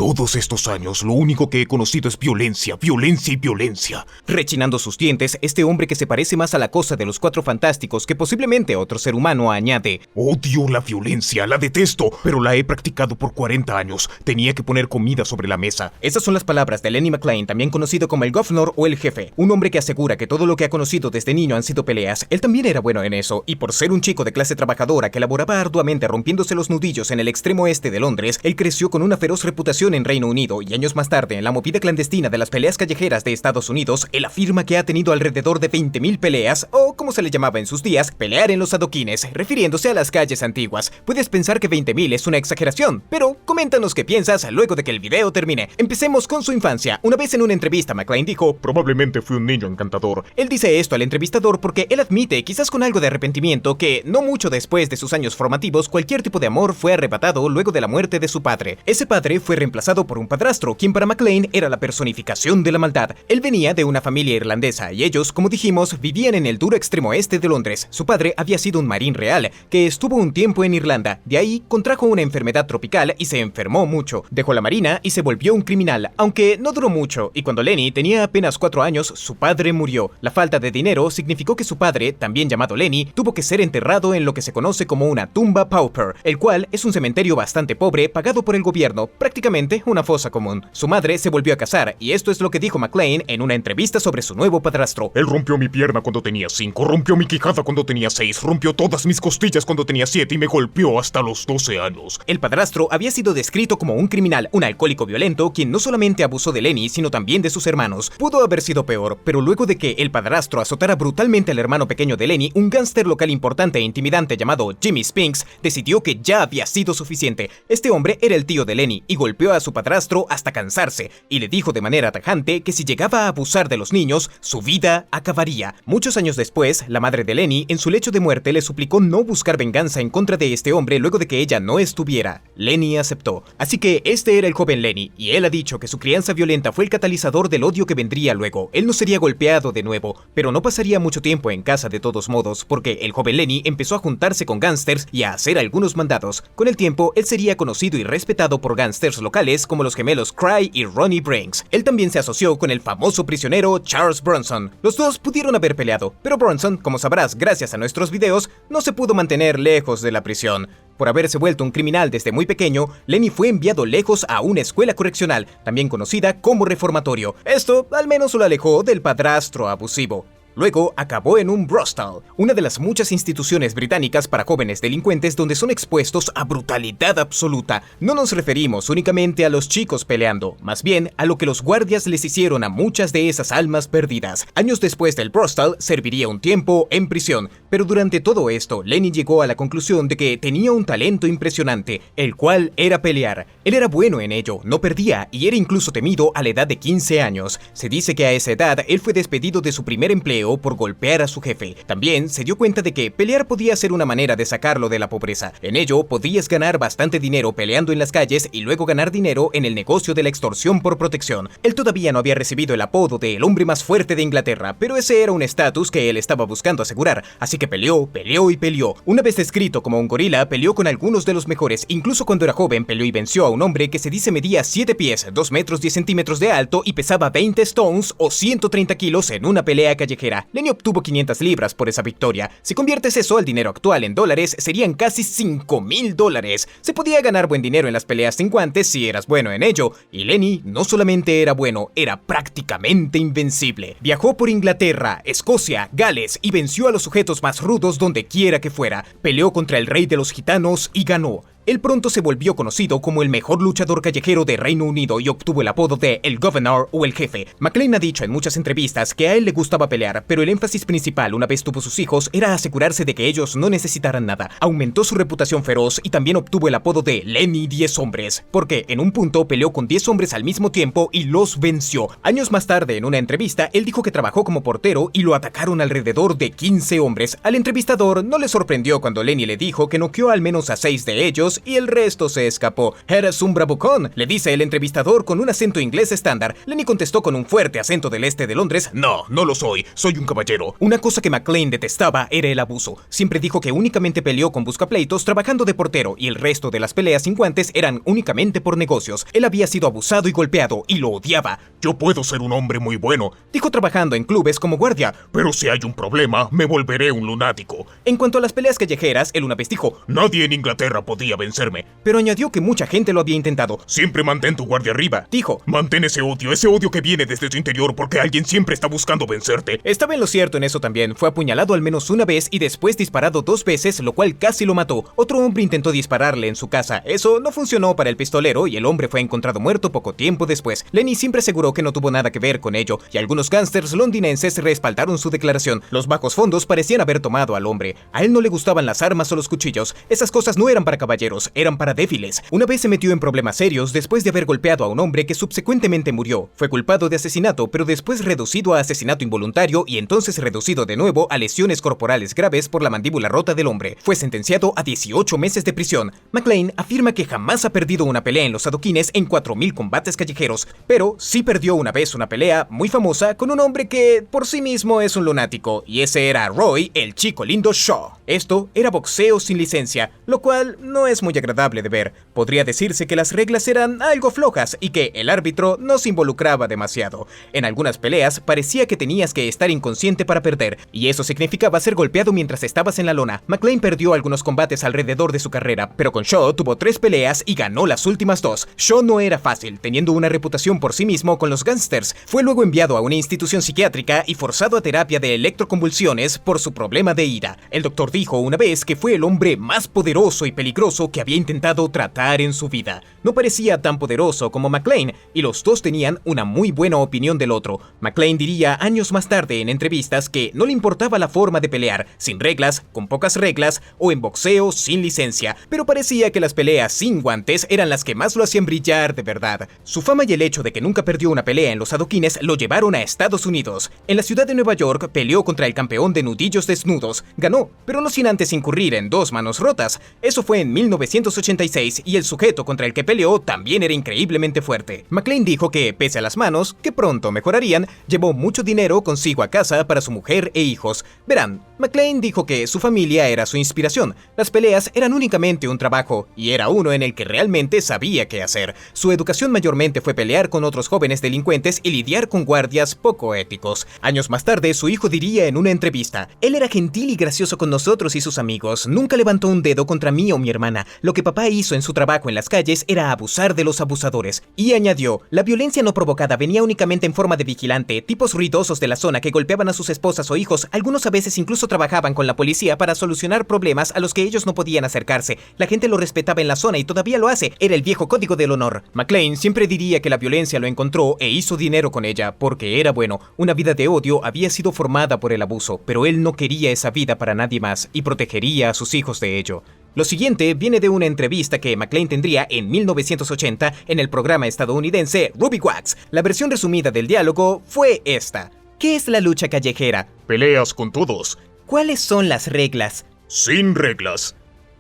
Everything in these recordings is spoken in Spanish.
Todos estos años, lo único que he conocido es violencia, violencia y violencia. Rechinando sus dientes, este hombre que se parece más a la cosa de los Cuatro Fantásticos que posiblemente otro ser humano añade: Odio la violencia, la detesto, pero la he practicado por 40 años. Tenía que poner comida sobre la mesa. Esas son las palabras de Lenny McLean, también conocido como el Governor o el Jefe. Un hombre que asegura que todo lo que ha conocido desde niño han sido peleas. Él también era bueno en eso, y por ser un chico de clase trabajadora que laboraba arduamente rompiéndose los nudillos en el extremo este de Londres, él creció con una feroz reputación en Reino Unido, y años más tarde, en la movida clandestina de las peleas callejeras de Estados Unidos, él afirma que ha tenido alrededor de 20.000 peleas, o como se le llamaba en sus días, pelear en los adoquines, refiriéndose a las calles antiguas. Puedes pensar que 20.000 es una exageración, pero coméntanos qué piensas luego de que el video termine. Empecemos con su infancia. Una vez en una entrevista, McLean dijo: probablemente fui un niño encantador. Él dice esto al entrevistador porque él admite, quizás con algo de arrepentimiento, que no mucho después de sus años formativos, cualquier tipo de amor fue arrebatado luego de la muerte de su padre. Ese padre fue reemplazado por un padrastro, quien para McLean era la personificación de la maldad. Él venía de una familia irlandesa y ellos, como dijimos, vivían en el duro extremo este de Londres. Su padre había sido un marín real, que estuvo un tiempo en Irlanda. De ahí contrajo una enfermedad tropical y se enfermó mucho. Dejó la marina y se volvió un criminal, aunque no duró mucho, y cuando Lenny tenía apenas 4 años, su padre murió. La falta de dinero significó que su padre, también llamado Lenny, tuvo que ser enterrado en lo que se conoce como una tumba pauper, el cual es un cementerio bastante pobre pagado por el gobierno, prácticamente una fosa común. Su madre se volvió a casar, y esto es lo que dijo McLean en una entrevista sobre su nuevo padrastro. Él rompió mi pierna cuando tenía 5, rompió mi quijada cuando tenía 6, rompió todas mis costillas cuando tenía 7 y me golpeó hasta los 12 años. El padrastro había sido descrito como un criminal, un alcohólico violento, quien no solamente abusó de Lenny, sino también de sus hermanos. Pudo haber sido peor, pero luego de que el padrastro azotara brutalmente al hermano pequeño de Lenny, un gángster local importante e intimidante llamado Jimmy Spinks decidió que ya había sido suficiente. Este hombre era el tío de Lenny y golpeó a su padrastro hasta cansarse, y le dijo de manera tajante que si llegaba a abusar de los niños, su vida acabaría. Muchos años después, la madre de Lenny, en su lecho de muerte, le suplicó no buscar venganza en contra de este hombre luego de que ella no estuviera. Lenny aceptó. Así que este era el joven Lenny, y él ha dicho que su crianza violenta fue el catalizador del odio que vendría luego. Él no sería golpeado de nuevo, pero no pasaría mucho tiempo en casa de todos modos, porque el joven Lenny empezó a juntarse con gángsters y a hacer algunos mandados. Con el tiempo, él sería conocido y respetado por gángsters locales como los gemelos Cry y Ronnie Brinks. Él también se asoció con el famoso prisionero Charles Bronson. Los dos pudieron haber peleado, pero Bronson, como sabrás gracias a nuestros videos, no se pudo mantener lejos de la prisión. Por haberse vuelto un criminal desde muy pequeño, Lenny fue enviado lejos a una escuela correccional, también conocida como reformatorio. Esto al menos lo alejó del padrastro abusivo. Luego acabó en un brothel, una de las muchas instituciones británicas para jóvenes delincuentes donde son expuestos a brutalidad absoluta. No nos referimos únicamente a los chicos peleando, más bien a lo que los guardias les hicieron a muchas de esas almas perdidas. Años después del brothel, serviría un tiempo en prisión, pero durante todo esto, Lenny llegó a la conclusión de que tenía un talento impresionante, el cual era pelear. Él era bueno en ello, no perdía y era incluso temido a la edad de 15 años. Se dice que a esa edad él fue despedido de su primer empleo por golpear a su jefe. También se dio cuenta de que pelear podía ser una manera de sacarlo de la pobreza. En ello podías ganar bastante dinero peleando en las calles y luego ganar dinero en el negocio de la extorsión por protección. Él todavía no había recibido el apodo de el hombre más fuerte de Inglaterra, pero ese era un estatus que él estaba buscando asegurar, así que peleó y peleó. Una vez descrito como un gorila, peleó con algunos de los mejores. Incluso cuando era joven peleó y venció a un hombre que se dice medía 7 pies, 2 metros 10 centímetros de alto y pesaba 20 stones o 130 kilos en una pelea callejera. Lenny obtuvo 500 libras por esa victoria. Si conviertes eso al dinero actual en dólares, serían casi $5,000. Se podía ganar buen dinero en las peleas sin guantes si eras bueno en ello, y Lenny no solamente era bueno, era prácticamente invencible. Viajó por Inglaterra, Escocia, Gales y venció a los sujetos más rudos donde quiera que fuera. Peleó contra el rey de los gitanos y ganó. Él pronto se volvió conocido como el mejor luchador callejero de Reino Unido y obtuvo el apodo de el Governor o el Jefe. McLean ha dicho en muchas entrevistas que a él le gustaba pelear, pero el énfasis principal una vez tuvo sus hijos era asegurarse de que ellos no necesitaran nada. Aumentó su reputación feroz y también obtuvo el apodo de Lenny 10 hombres, porque en un punto peleó con 10 hombres al mismo tiempo y los venció. Años más tarde, en una entrevista, él dijo que trabajó como portero y lo atacaron alrededor de 15 hombres. Al entrevistador no le sorprendió cuando Lenny le dijo que noqueó al menos a 6 de ellos años y el resto se escapó. «Eres un bravucón», le dice el entrevistador con un acento inglés estándar. Lenny contestó con un fuerte acento del este de Londres: No, no lo soy un caballero. Una cosa que McClane detestaba era el abuso. Siempre dijo que únicamente peleó con buscapleitos trabajando de portero y el resto de las peleas sin guantes eran únicamente por negocios. Él había sido abusado y golpeado y lo odiaba. Yo puedo ser un hombre muy bueno, dijo trabajando en clubes como guardia, pero si hay un problema, me volveré un lunático. En cuanto a las peleas callejeras, el una vez dijo: Nadie en Inglaterra podía vencerme. Pero añadió que mucha gente lo había intentado. Siempre mantén tu guardia arriba, dijo. Mantén ese odio que viene desde tu interior porque alguien siempre está buscando vencerte. Estaba en lo cierto en eso también. Fue apuñalado al menos una vez y después disparado 2 veces, lo cual casi lo mató. Otro hombre intentó dispararle en su casa. Eso no funcionó para el pistolero y el hombre fue encontrado muerto poco tiempo después. Lenny siempre aseguró que no tuvo nada que ver con ello y algunos gángsters londinenses respaldaron su declaración. Los bajos fondos parecían haber tomado al hombre. A él no le gustaban las armas o los cuchillos. Esas cosas no eran para caballeros, eran para débiles. Una vez se metió en problemas serios después de haber golpeado a un hombre que subsecuentemente murió. Fue culpado de asesinato, pero después reducido a asesinato involuntario y entonces reducido de nuevo a lesiones corporales graves por la mandíbula rota del hombre. Fue sentenciado a 18 meses de prisión. McClane afirma que jamás ha perdido una pelea en los adoquines en 4000 combates callejeros, pero sí perdió una vez una pelea muy famosa con un hombre que por sí mismo es un lunático, y ese era Roy, el chico lindo Shaw. Esto era boxeo sin licencia, lo cual no es muy agradable de ver. Podría decirse que las reglas eran algo flojas y que el árbitro no se involucraba demasiado. En algunas peleas parecía que tenías que estar inconsciente para perder, y eso significaba ser golpeado mientras estabas en la lona. McClane perdió algunos combates alrededor de su carrera, pero con Shaw tuvo 3 peleas y ganó las últimas 2. Shaw no era fácil, teniendo una reputación por sí mismo con los gángsters. Fue luego enviado a una institución psiquiátrica y forzado a terapia de electroconvulsiones por su problema de ira. El doctor dijo una vez que fue el hombre más poderoso y peligroso que había intentado tratar en su vida. No parecía tan poderoso como McClane, y los dos tenían una muy buena opinión del otro. McClane diría años más tarde en entrevistas que no le importaba la forma de pelear, sin reglas, con pocas reglas o en boxeo sin licencia, pero parecía que las peleas sin guantes eran las que más lo hacían brillar de verdad. Su fama y el hecho de que nunca perdió una pelea en los adoquines lo llevaron a Estados Unidos. En la ciudad de Nueva York peleó contra el campeón de nudillos desnudos. Ganó, pero no sin antes incurrir en 2 manos rotas. Eso fue en 1986 y el sujeto contra el que peleó también era increíblemente fuerte. McClane dijo que, pese a las manos, que pronto mejorarían, llevó mucho dinero consigo a casa para su mujer e hijos. Verán, McClane dijo que su familia era su inspiración. Las peleas eran únicamente un trabajo, y era uno en el que realmente sabía qué hacer. Su educación mayormente fue pelear con otros jóvenes delincuentes y lidiar con guardias poco éticos. Años más tarde, su hijo diría en una entrevista: él era gentil y gracioso con nosotros y sus amigos, nunca levantó un dedo contra mí o mi hermana. Lo que papá hizo en su trabajo en las calles era abusar de los abusadores. Y añadió: la violencia no provocada venía únicamente en forma de vigilante, tipos ruidosos de la zona que golpeaban a sus esposas o hijos. Algunos a veces incluso trabajaban con la policía para solucionar problemas a los que ellos no podían acercarse. La gente lo respetaba en la zona y todavía lo hace. Era el viejo código del honor. McClane siempre diría que la violencia lo encontró e hizo dinero con ella porque era bueno. Una vida de odio había sido formada por el abuso, pero él no quería esa vida para nadie más y protegería a sus hijos de ello. Lo siguiente viene de una entrevista que McClane tendría en 1980 en el programa estadounidense Ruby Wax. La versión resumida del diálogo fue esta: ¿qué es la lucha callejera? Peleas con todos. ¿Cuáles son las reglas? Sin reglas.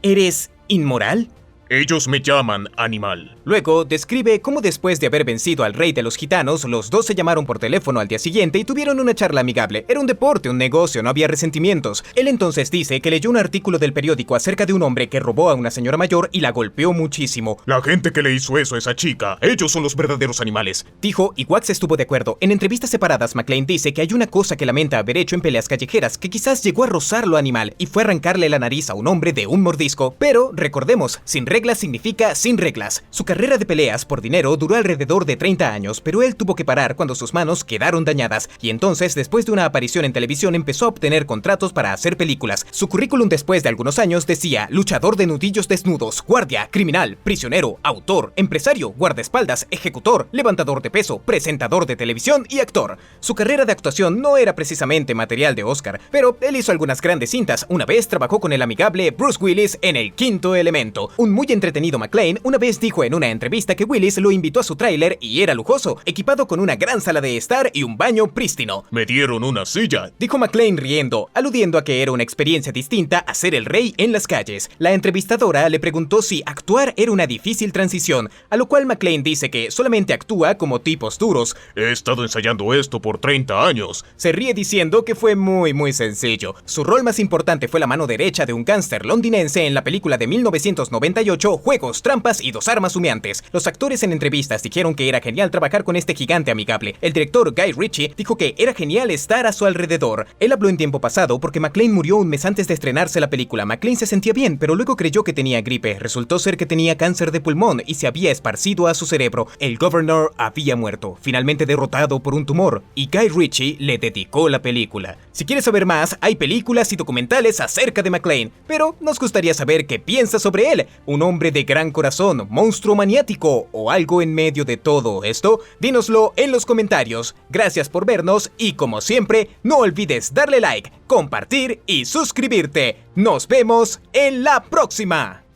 ¿Eres inmoral? Ellos me llaman animal. Luego, describe cómo después de haber vencido al rey de los gitanos, los dos se llamaron por teléfono al día siguiente y tuvieron una charla amigable. Era un deporte, un negocio, no había resentimientos. Él entonces dice que leyó un artículo del periódico acerca de un hombre que robó a una señora mayor y la golpeó muchísimo. La gente que le hizo eso a esa chica, ellos son los verdaderos animales, dijo, y Wax estuvo de acuerdo. En entrevistas separadas, McClane dice que hay una cosa que lamenta haber hecho en peleas callejeras, que quizás llegó a rozar lo animal y fue arrancarle la nariz a un hombre de un mordisco. Pero, recordemos, sin reglas significa sin reglas. Su carrera de peleas por dinero duró alrededor de 30 años, pero él tuvo que parar cuando sus manos quedaron dañadas, y entonces, después de una aparición en televisión, empezó a obtener contratos para hacer películas. Su currículum después de algunos años decía: luchador de nudillos desnudos, guardia, criminal, prisionero, autor, empresario, guardaespaldas, ejecutor, levantador de peso, presentador de televisión y actor. Su carrera de actuación no era precisamente material de Oscar, pero él hizo algunas grandes cintas. Una vez trabajó con el amigable Bruce Willis en El Quinto Elemento, un muy entretenido McClane una vez dijo en una entrevista que Willis lo invitó a su tráiler y era lujoso, equipado con una gran sala de estar y un baño prístino. Me dieron una silla, Dijo McClane riendo, aludiendo a que era una experiencia distinta a ser el rey en las calles. La entrevistadora le preguntó si actuar era una difícil transición, a lo cual McClane dice que solamente actúa como tipos duros. he estado ensayando esto por 30 años. Se ríe diciendo que fue muy sencillo. Su rol más importante fue la mano derecha de un gángster londinense en la película de 1998, Juegos, Trampas y Dos Armas Humeantes. Los actores en entrevistas dijeron que era genial trabajar con este gigante amigable. El director Guy Ritchie dijo que era genial estar a su alrededor. Él habló en tiempo pasado porque McClane murió un mes antes de estrenarse la película. McClane se sentía bien, pero luego creyó que tenía gripe. Resultó ser que tenía cáncer de pulmón y se había esparcido a su cerebro. El Governor había muerto, finalmente derrotado por un tumor, y Guy Ritchie le dedicó la película. Si quieres saber más, hay películas y documentales acerca de McClane, pero nos gustaría saber qué piensas sobre él. ¿Un hombre de gran corazón, monstruo maniático o algo en medio de todo esto? Dínoslo en los comentarios. Gracias por vernos y como siempre, no olvides darle like, compartir y suscribirte. ¡Nos vemos en la próxima!